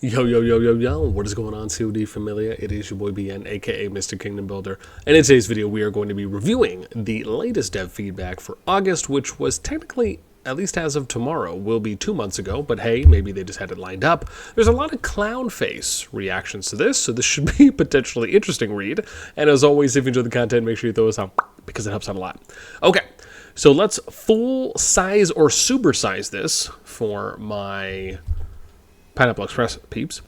Yo, yo, yo, yo, yo, what is going on, CoD Familia? It is your boy BN, aka Mr. Kingdom Builder, and in today's video we are going to be reviewing the latest dev feedback for August, which was technically, at least as of tomorrow, will be 2 months ago, but hey, maybe they just had it lined up. There's a lot of clown face reactions to this, so this should be a potentially interesting read, and as always, if you enjoy the content, make sure you throw us out, because it helps out a lot. Okay, so let's full size or supersize this for my Pineapple Express peeps.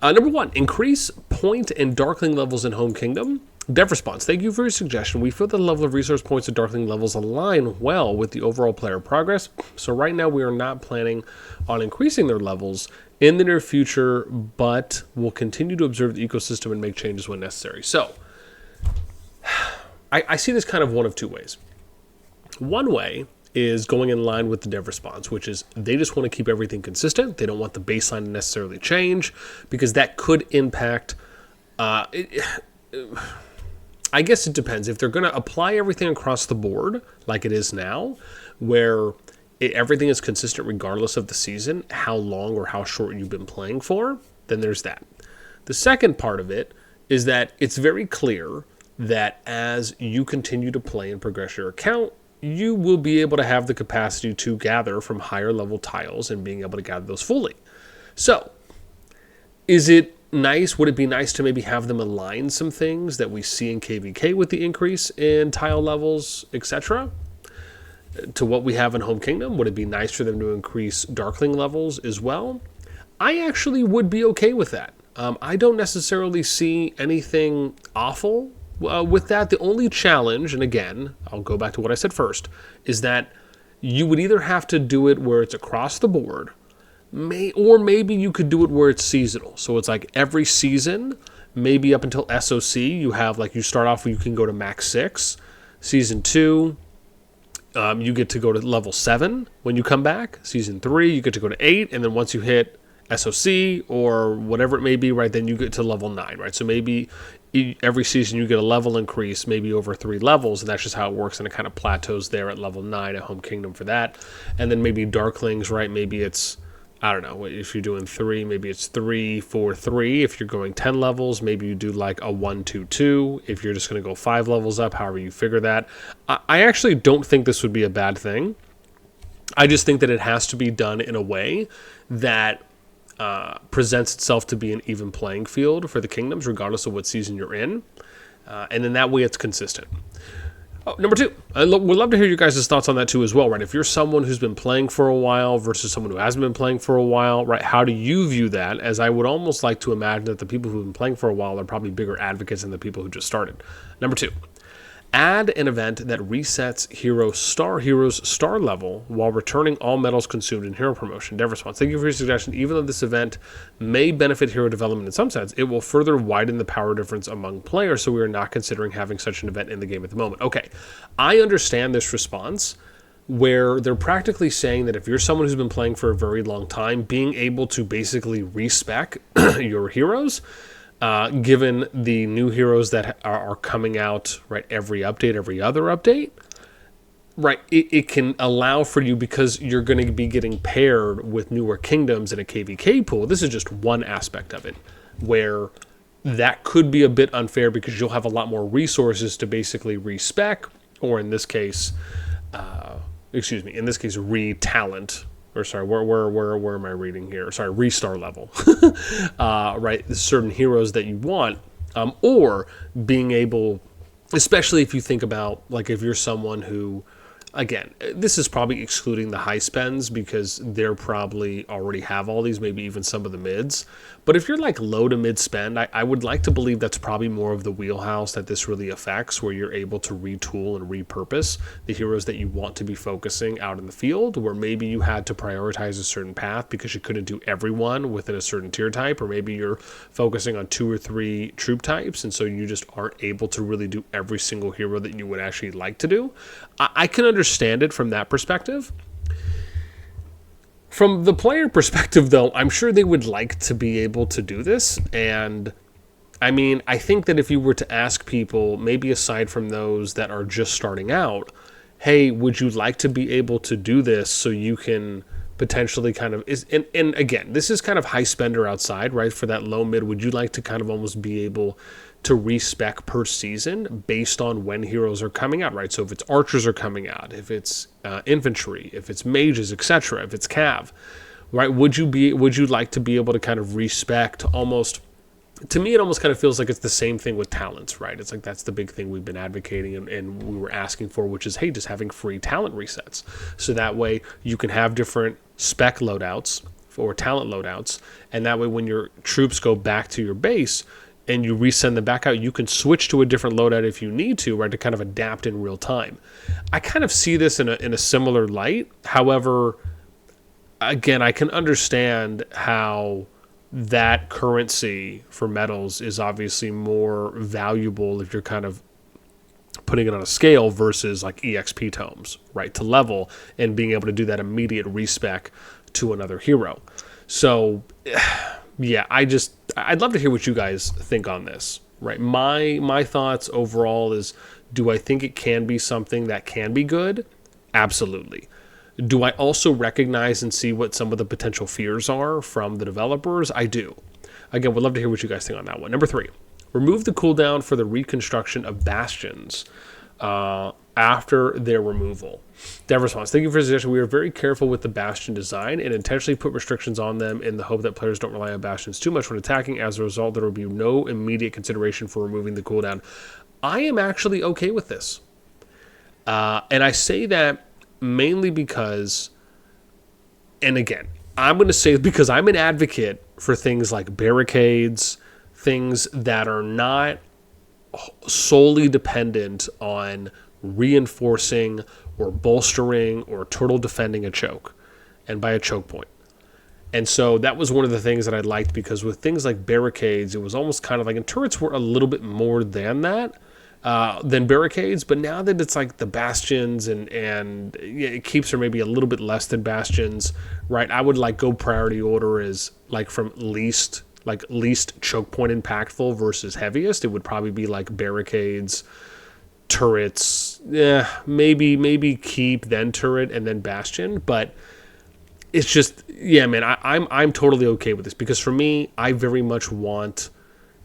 Number 1, increase point and Darkling levels in Home Kingdom. Dev response, thank you for your suggestion. We feel the level of resource points and Darkling levels align well with the overall player progress. So right now we are not planning on increasing their levels in the near future, but we'll continue to observe the ecosystem and make changes when necessary. So I see this kind of one of two ways. One way is going in line with the dev response, which is they just want to keep everything consistent. They don't want the baseline to necessarily change because that could impact, I guess it depends. If they're going to apply everything across the board like it is now, where everything is consistent regardless of the season, how long or how short you've been playing for, then there's that. The second part of it is that it's very clear that as you continue to play and progress your account, you will be able to have the capacity to gather from higher level tiles and being able to gather those fully. So, is it nice? Would it be nice to maybe have them align some things that we see in KVK with the increase in tile levels, etc., to what we have in Home Kingdom? Would it be nice for them to increase Darkling levels as well? I actually would be okay with that. I don't necessarily see anything awful with that. The only challenge, and again, I'll go back to what I said first, is that you would either have to do it where it's across the board, or maybe you could do it where it's seasonal. So it's like every season, maybe up until SOC, you have like you start off, you can go to max 6. Season 2, you get to go to level 7 when you come back. Season 3, you get to go to 8, and then once you hit SOC or whatever it may be, right, then you get to level 9, right? So maybe every season you get a level increase, maybe over 3 levels, and that's just how it works, and it kind of plateaus there at level 9 at Home Kingdom for that. And then maybe Darklings, right, maybe it's, I don't know, if you're doing 3, maybe it's 3, 4, 3. If you're going 10 levels, maybe you do like a 1, 2, 2. If you're just going to go 5 levels up, however you figure that. I actually don't think this would be a bad thing. I just think that it has to be done in a way that presents itself to be an even playing field for the kingdoms, regardless of what season you're in. And then that way it's consistent. Oh, number 2, we'd love to hear you guys' thoughts on that too as well, right? If you're someone who's been playing for a while versus someone who hasn't been playing for a while, right? How do you view that? As I would almost like to imagine that the people who've been playing for a while are probably bigger advocates than the people who just started. Number 2, add an event that resets hero's star level while returning all medals consumed in hero promotion. Dev response, thank you for your suggestion. Even though this event may benefit hero development in some sense, it will further widen the power difference among players, so we are not considering having such an event in the game at the moment. Okay, I understand this response where they're practically saying that if you're someone who's been playing for a very long time, being able to basically respec your heroes, given the new heroes that are coming out, right, every update, every other update, right, it can allow for you, because you're going to be getting paired with newer kingdoms in a KVK pool. This is just one aspect of it, where that could be a bit unfair because you'll have a lot more resources to basically respec, or in this case, re-talent. Or sorry, where am I reading here? Sorry, restar level, right? Certain heroes that you want, or being able, especially if you think about, like, if you're someone who, again, this is probably excluding the high spends because they're probably already have all these, maybe even some of the mids. But if you're like low to mid spend, I would like to believe that's probably more of the wheelhouse that this really affects, where you're able to retool and repurpose the heroes that you want to be focusing out in the field, where maybe you had to prioritize a certain path because you couldn't do everyone within a certain tier type, or maybe you're focusing on 2 or 3 troop types, and so you just aren't able to really do every single hero that you would actually like to do. I can understand it from that perspective. From the player perspective, though, I'm sure they would like to be able to do this. And I mean, I think that if you were to ask people, maybe aside from those that are just starting out, hey, would you like to be able to do this so you can potentially kind of is, and again, this is kind of high spender outside, right? For that low mid, would you like to kind of almost be able to respec per season based on when heroes are coming out, right? So if it's archers are coming out, if it's infantry, if it's mages, etc., if it's cav, right? Would you like to be able to kind of respec almost? To me, it almost kind of feels like it's the same thing with talents, right? It's like that's the big thing we've been advocating and we were asking for, which is, hey, just having free talent resets. So that way you can have different spec loadouts or talent loadouts. And that way when your troops go back to your base and you resend them back out, you can switch to a different loadout if you need to, right? To kind of adapt in real time. I kind of see this in a similar light. However, again, I can understand how that currency for medals is obviously more valuable if you're kind of putting it on a scale versus like EXP tomes, right? To level and being able to do that immediate respec to another hero. So, yeah, I'd love to hear what you guys think on this, right? My thoughts overall is, do I think it can be something that can be good? Absolutely. Do I also recognize and see what some of the potential fears are from the developers? I do. Again, would love to hear what you guys think on that one. Number 3, remove the cooldown for the reconstruction of bastions after their removal. Dev response, thank you for the suggestion. We are very careful with the bastion design and intentionally put restrictions on them in the hope that players don't rely on bastions too much when attacking. As a result, there will be no immediate consideration for removing the cooldown. I am actually okay with this. And I say that mainly because, and again, I'm going to say because I'm an advocate for things like barricades, things that are not solely dependent on reinforcing or bolstering or turtle defending a choke, and by a choke point. And so that was one of the things that I liked, because with things like barricades, it was almost kind of like, and turrets were a little bit more than that, than barricades, but now that it's like the bastions and it keeps, or maybe a little bit less than bastions, right? I would like go priority order as like from least choke point impactful versus heaviest. It would probably be like barricades, turrets, maybe keep, then turret, and then bastion. But it's just, yeah, man, I'm totally okay with this, because for me, I very much want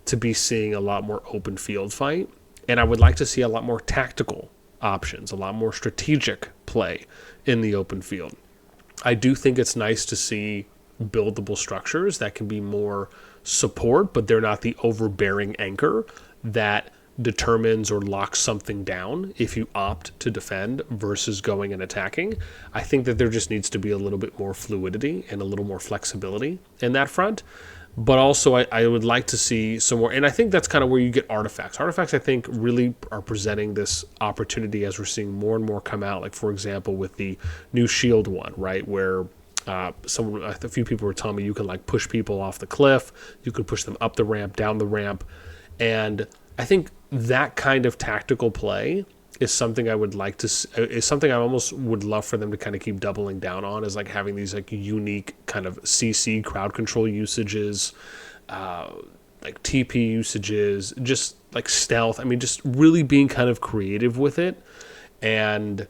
to be seeing a lot more open field fight. And I would like to see a lot more tactical options, a lot more strategic play in the open field. I do think it's nice to see buildable structures that can be more support, but they're not the overbearing anchor that determines or locks something down if you opt to defend versus going and attacking. I think that there just needs to be a little bit more fluidity and a little more flexibility in that front. But also, I would like to see some more, and I think that's kind of where you get artifacts. Artifacts, I think, really are presenting this opportunity as we're seeing more and more come out. Like, for example, with the new shield one, right, where a few people were telling me you can like push people off the cliff, you can push them up the ramp, down the ramp, and I think that kind of tactical play is something I would like to, is something I almost would love for them to kind of keep doubling down on, is like having these like unique kind of CC crowd control usages, like TP usages, just like stealth. I mean, just really being kind of creative with it and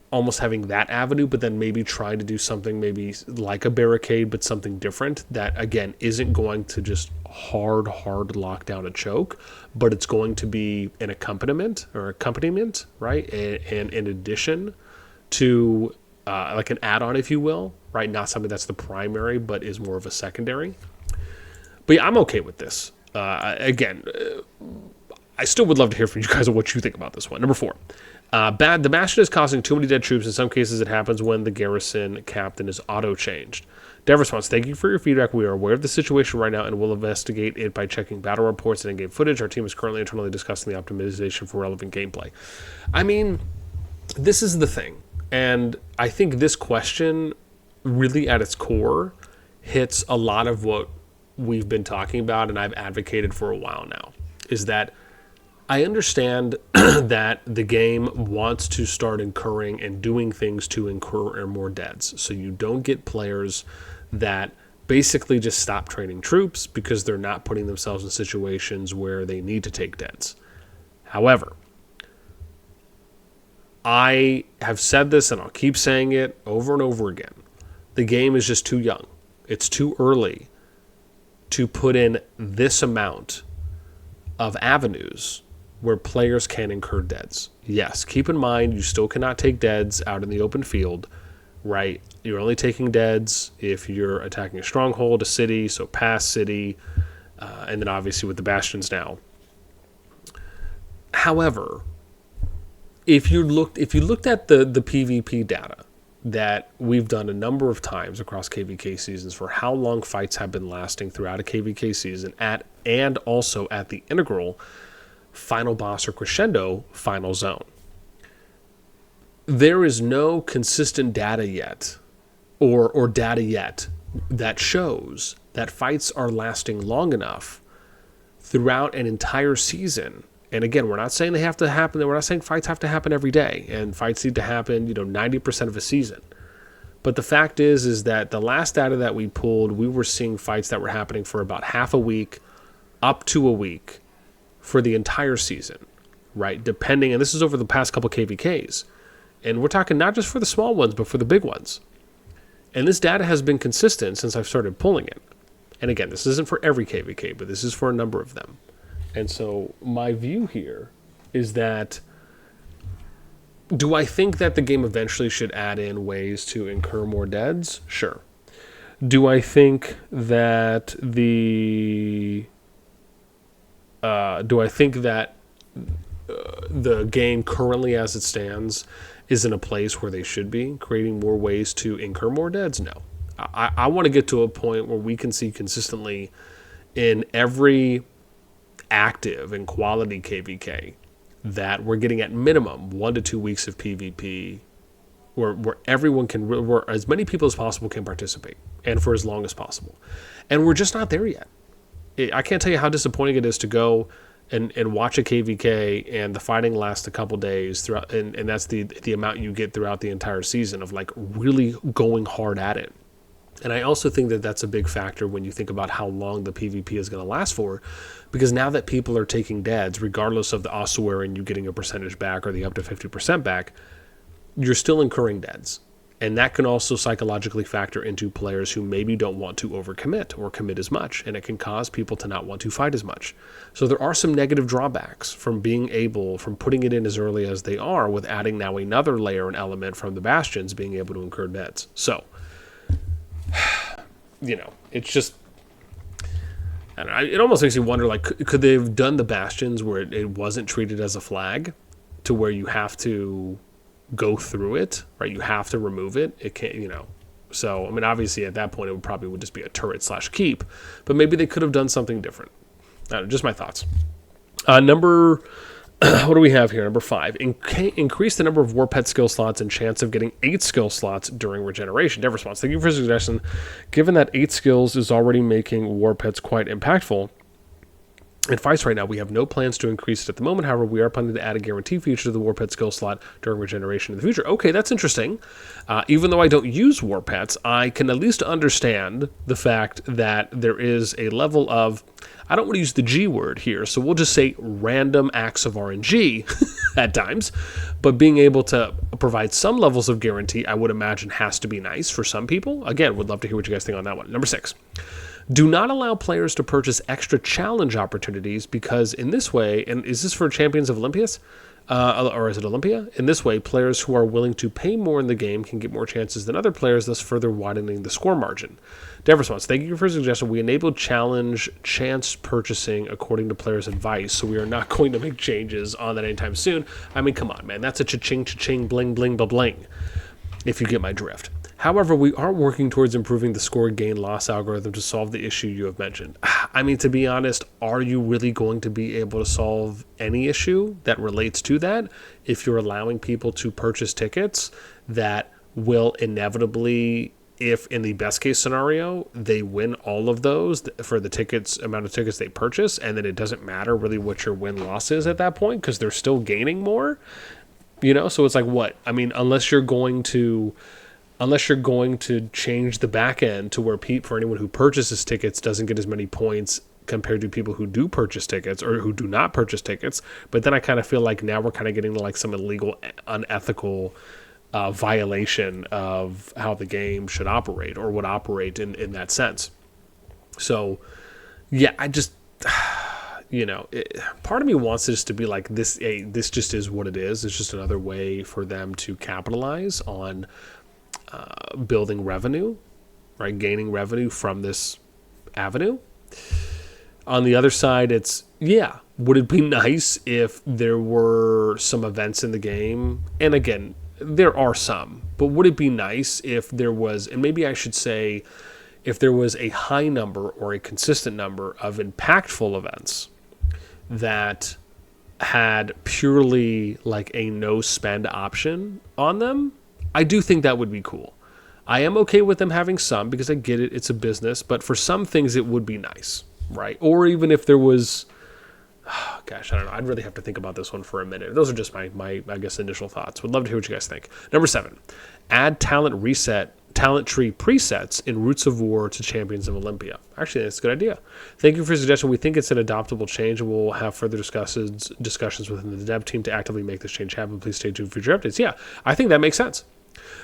almost having that avenue, but then maybe trying to do something maybe like a barricade, but something different that, again, isn't going to just hard lock down a choke, but it's going to be an accompaniment, right? And in addition to like an add-on, if you will, right? Not something that's the primary, but is more of a secondary. But yeah, I'm okay with this. Again, I still would love to hear from you guys on what you think about this one. Number 4. The Bastion is causing too many dead troops. In some cases, it happens when the garrison captain is auto-changed. Dev response, thank you for your feedback. We are aware of the situation right now and will investigate it by checking battle reports and in-game footage. Our team is currently internally discussing the optimization for relevant gameplay. I mean, this is the thing. And I think this question really at its core hits a lot of what we've been talking about and I've advocated for a while now, is that I understand that the game wants to start incurring and doing things to incur more deaths. So you don't get players that basically just stop training troops because they're not putting themselves in situations where they need to take deaths. However, I have said this and I'll keep saying it over and over again. The game is just too young. It's too early to put in this amount of avenues where players can incur deads. Yes, keep in mind you still cannot take deads out in the open field, right? You're only taking deads if you're attacking a stronghold, a city, so past city, and then obviously with the bastions now. However, if you looked at the PvP data that we've done a number of times across KVK seasons for how long fights have been lasting throughout a KVK season and also at the integral final boss or crescendo final zone, there is no consistent data yet or data yet that shows that fights are lasting long enough throughout an entire season. And again, we're not saying they have to happen. We're not saying fights have to happen every day, and fights need to happen, 90% of a season. But the fact is that the last data that we pulled, we were seeing fights that were happening for about half a week, up to a week, for the entire season, right? Depending, and this is over the past couple KVKs, and we're talking not just for the small ones, but for the big ones. And this data has been consistent since I've started pulling it. And again, this isn't for every KVK, but this is for a number of them. And so my view here is that, do I think that the game eventually should add in ways to incur more deads? Sure. Do I think that the game currently as it stands is in a place where they should be creating more ways to incur more deads? No. I want to get to a point where we can see consistently in every active and quality KVK that we're getting at minimum 1 to 2 weeks of PvP where everyone can, where as many people as possible can participate and for as long as possible. And we're just not there yet. I can't tell you how disappointing it is to go and watch a KVK and the fighting lasts a couple days throughout, and that's the amount you get throughout the entire season of like really going hard at it. And I also think that that's a big factor when you think about how long the PvP is going to last for, because now that people are taking deads, regardless of the ossuary and you getting a percentage back or the up to 50% back, you're still incurring deads. And that can also psychologically factor into players who maybe don't want to overcommit or commit as much, and it can cause people to not want to fight as much. So there are some negative drawbacks from putting it in as early as they are, with adding now another layer and element from the bastions being able to incur deads. So, it's just, I don't know, it almost makes you wonder, like, could they have done the bastions where it wasn't treated as a flag, to where you have to go through it, right? You have to remove it. It can't, So, I mean, obviously at that point it would just be a turret / keep, but maybe they could have done something different. I don't know, just my thoughts. What do we have here? Number 5, increase the number of war pet skill slots and chance of getting 8 skill slots during regeneration. Dev response, thank you for the suggestion. Given that 8 skills is already making war pets quite impactful in fights right now, we have no plans to increase it at the moment. However, we are planning to add a guarantee feature to the war pet skill slot during regeneration in the future. Okay, that's interesting. Even though I don't use war pets, I can at least understand the fact that there is a level of, I don't want to use the G word here, so we'll just say random acts of RNG at times, but being able to provide some levels of guarantee, I would imagine, has to be nice for some people. Again, would love to hear what you guys think on that one. Number 6. Do not allow players to purchase extra challenge opportunities, because in this way, and is this for Champions of Olympias? Or is it Olympia? In this way, players who are willing to pay more in the game can get more chances than other players, thus further widening the score margin. Dev response, thank you for the suggestion. We enabled challenge chance purchasing according to players' advice, so we are not going to make changes on that anytime soon. I mean, come on, man. That's a cha-ching, cha-ching, bling, bling, ba-bling, if you get my drift. However, we are working towards improving the score gain-loss algorithm to solve the issue you have mentioned. I mean, to be honest, are you really going to be able to solve any issue that relates to that if you're allowing people to purchase tickets that will inevitably, if in the best case scenario, they win all of those for the amount of tickets they purchase, and then it doesn't matter really what your win-loss is at that point because they're still gaining more? So it's like, what? I mean, unless you're going to change the back end to where for anyone who purchases tickets doesn't get as many points compared to people who do purchase tickets or who do not purchase tickets. But then I kind of feel like now we're kind of getting to like some illegal, unethical violation of how the game should operate or would operate in that sense. So, yeah, I just, part of me wants this to be like this. This just is what it is. It's just another way for them to capitalize on building revenue, right? Gaining revenue from this avenue. On the other side, it's, would it be nice if there were some events in the game? And again, there are some, but would it be nice if there was, and maybe I should say, if there was a high number or a consistent number of impactful events that had purely like a no spend option on them? I do think that would be cool. I am okay with them having some because I get it, it's a business, but for some things it would be nice, right? Or even if there was, I don't know. I'd really have to think about this one for a minute. Those are just my I guess, initial thoughts. Would love to hear what you guys think. Number 7, add talent tree presets in Roots of War to Champions of Olympia. Actually, that's a good idea. Thank you for your suggestion. We think it's an adoptable change, and we'll have further discussions within the dev team to actively make this change happen. Please stay tuned for future updates. Yeah, I think that makes sense.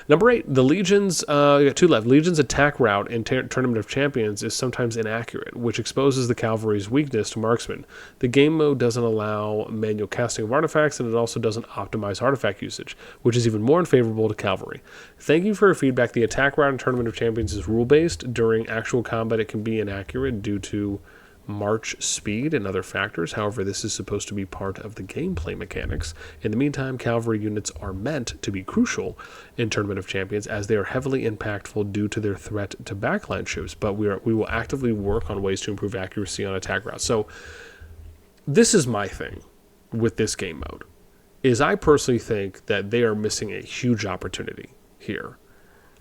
Number 8, the Legion's, we got 2 left. Legion's attack route in Tournament of Champions is sometimes inaccurate, which exposes the cavalry's weakness to marksmen. The game mode doesn't allow manual casting of artifacts, and it also doesn't optimize artifact usage, which is even more unfavorable to cavalry. Thank you for your feedback. The attack route in Tournament of Champions is rule-based. During actual combat, it can be inaccurate due to march speed and other factors. However, this is supposed to be part of the gameplay mechanics. In the meantime, cavalry units are meant to be crucial in Tournament of Champions as they are heavily impactful due to their threat to backline troops, but we will actively work on ways to improve accuracy on attack routes. So this is my thing with this game mode, is I personally think that they are missing a huge opportunity here.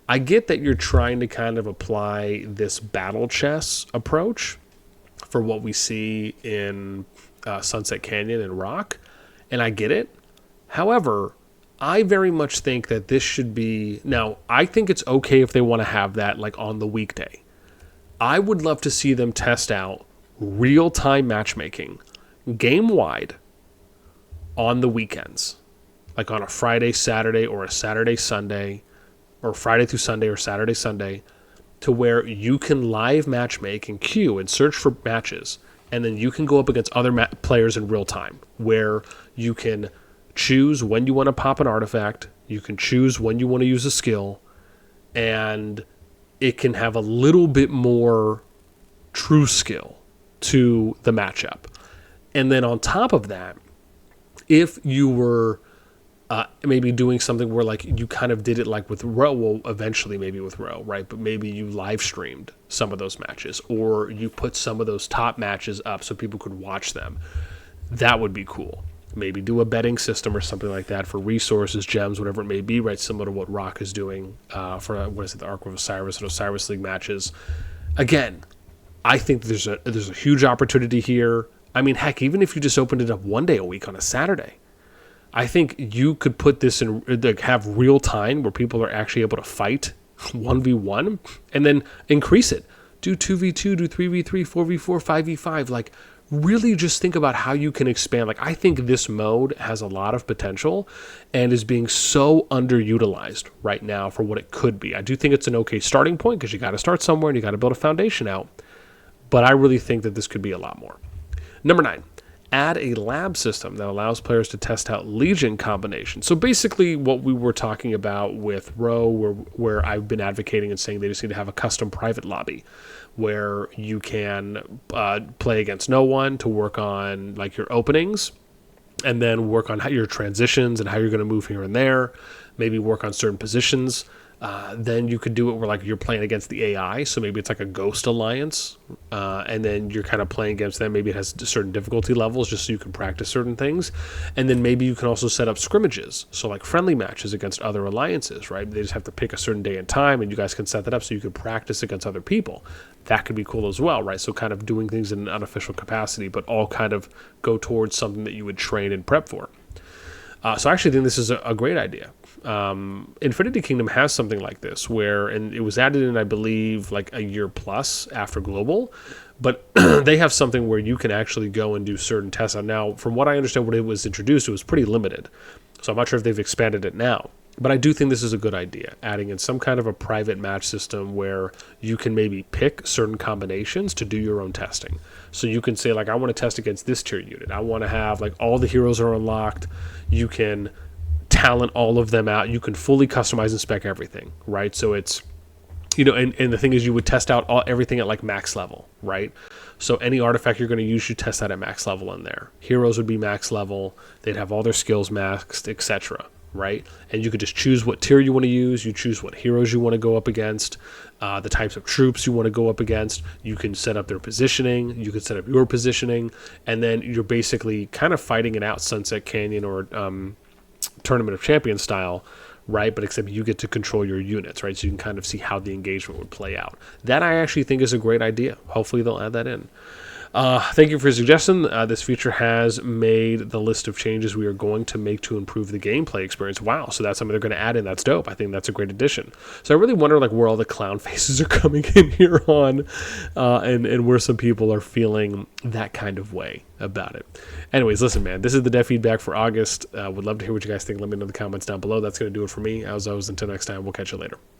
I get that you're trying to kind of apply this battle chess approach for what we see in Sunset Canyon and Rock, and I get it. However, I very much think that this should be... Now, I think it's okay if they want to have that like on the weekday. I would love to see them test out real-time matchmaking, game-wide, on the weekends. Like on a Friday, Saturday, or a Saturday, Sunday, or Friday through Sunday, or Saturday, Sunday, to where you can live matchmake and queue and search for matches, and then you can go up against other players in real time, where you can choose when you want to pop an artifact, you can choose when you want to use a skill, and it can have a little bit more true skill to the matchup. And then on top of that, if you were maybe doing something where like you kind of did it like with Row, well, eventually maybe with Row, right? But maybe you live streamed some of those matches, or you put some of those top matches up so people could watch them. That would be cool. Maybe do a betting system or something like that for resources, gems, whatever it may be, right? Similar to what Rock is doing for, the Ark of Osiris and Osiris League matches. Again, I think there's a huge opportunity here. I mean, heck, even if you just opened it up one day a week on a Saturday, I think you could put this in, like, have real time where people are actually able to fight 1v1 and then increase it. Do 2v2, do 3v3, 4v4, 5v5. Like, really just think about how you can expand. Like, I think this mode has a lot of potential and is being so underutilized right now for what it could be. I do think it's an okay starting point because you got to start somewhere and you got to build a foundation out. But I really think that this could be a lot more. Number 9. Add a lab system that allows players to test out Legion combinations. So basically what we were talking about with Row, where I've been advocating and saying they just need to have a custom private lobby where you can play against no one to work on like your openings, and then work on how your transitions and how you're going to move here and there, maybe work on certain positions. Then you could do it where like you're playing against the AI, so maybe it's like a ghost alliance, and then you're kind of playing against them. Maybe it has certain difficulty levels just so you can practice certain things. And then maybe you can also set up scrimmages, so like friendly matches against other alliances, right? They just have to pick a certain day and time, and you guys can set that up so you can practice against other people. That could be cool as well, right? So kind of doing things in an unofficial capacity, but all kind of go towards something that you would train and prep for. So I actually think this is a great idea. Infinity Kingdom has something like this and it was added in, I believe, like a year plus after Global, but they have something where you can actually go and do certain tests. Now, from what I understand, when it was introduced, it was pretty limited. So I'm not sure if they've expanded it now. But I do think this is a good idea, adding in some kind of a private match system where you can maybe pick certain combinations to do your own testing. So you can say, like, I want to test against this tier unit. I want to have, like, all the heroes are unlocked. You can talent all of them out. You can fully customize and spec everything, right? So it's, and the thing is, you would test out everything at, like, max level, right? So any artifact you're going to use, you test that at max level in there. Heroes would be max level. They'd have all their skills maxed, etc., right? And you could just choose what tier you want to use. You choose what heroes you want to go up against, the types of troops you want to go up against. You can set up their positioning. You can set up your positioning. And then you're basically kind of fighting it out Sunset Canyon or Tournament of Champions style, right? But except you get to control your units, right? So you can kind of see how the engagement would play out. That I actually think is a great idea. Hopefully they'll add that in. Thank you for your suggestion. This feature has made the list of changes we are going to make to improve the gameplay experience. Wow, so that's something they're going to add in. That's dope. I think that's a great addition. So I really wonder, like, where all the clown faces are coming in here on, and where some people are feeling that kind of way about it. Anyways, listen, man, this is the dev feedback for August. Would love to hear what you guys think. Let me know in the comments down below. That's going to do it for me. As always, until next time, we'll catch you later.